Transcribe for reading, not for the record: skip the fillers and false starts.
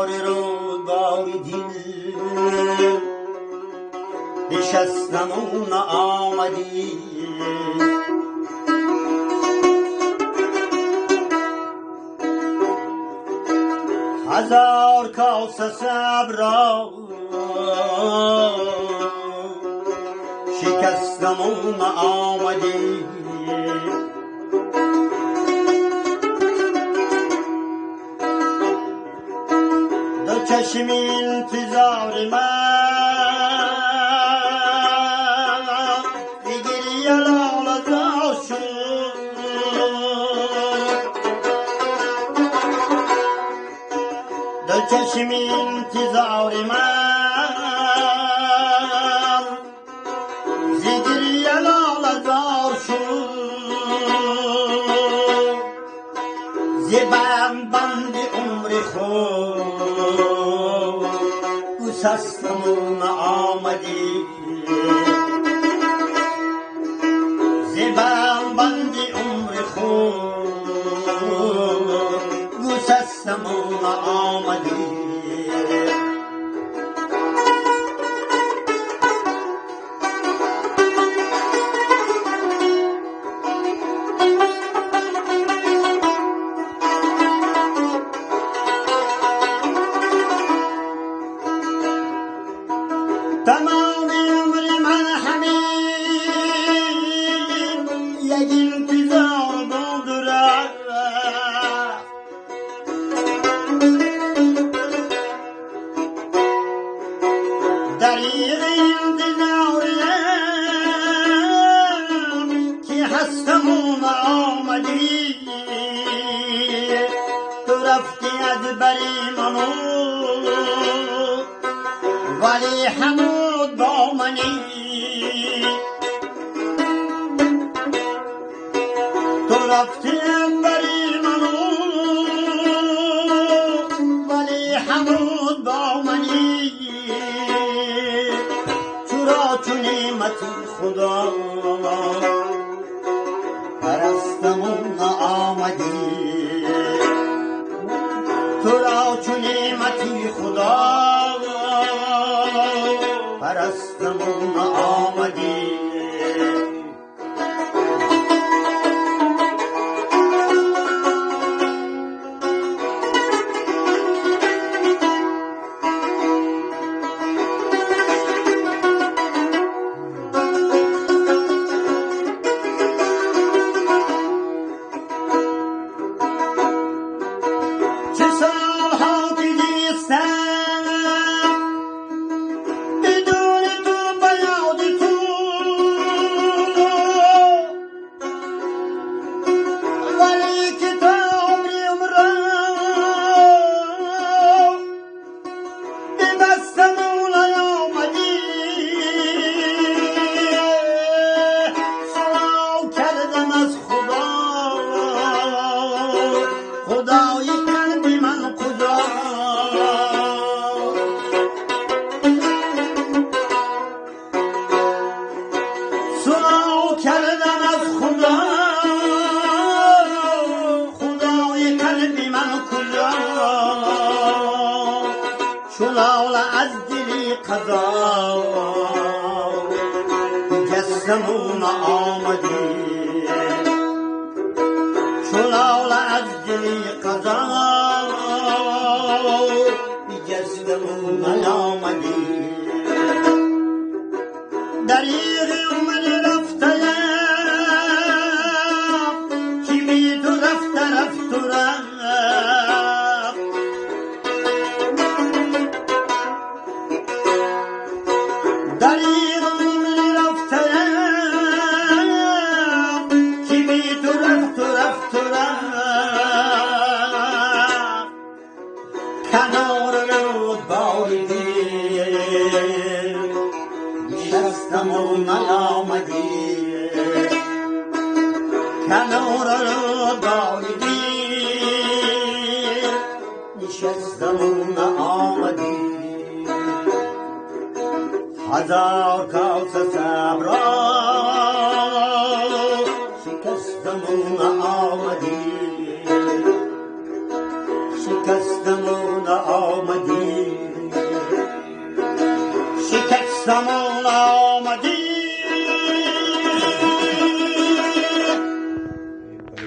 هزار رودبار دل نشستم و آمدی. هزار کاسه صبر را شکستم و آمدی. دو چشم انتظار من بگیری لاله زار شد. دو چشم انتظار من زگیری لاله زار شد. زبم بند عمر خود گسستم آمدی. زبم بند عمر خود گسستم آمدی. تمام عمر من همین یک انتظار بود رفت. دریغ انتظارم که هستم و آمدی. تو رفتی از بری منو ولی همود با منی. تو رفتی بری منو ولی همود با منی. چرا چو نعمت خدا پرستم و آمدی. تو را چو نعمت خدا پرستم و آمدی. چه سالها که نیستم بدون تو به یاد تو. ولی که تا عمرم را ببستم و نیامدی. سوال کردم از خدا خدای قلب من کجا. سوال کردم از خدا خدای قلب من کجا. چو لاله از دلی قضا جستم و آمدی. چو لاله از دلی قضا جستم و آمدی. دریغ عمر رفتم که بی تو رفت رفت و رفت. دریغ عمر رفتم که بی تو رفت و رفت و رفت. کنار رودبار دل نشستم و نیامدی. کنار رودبار دل نشستم و نیامدی. هزار کاسه صبر را شکستم و آمدی. شکستمون آمدی شکستمون آمدی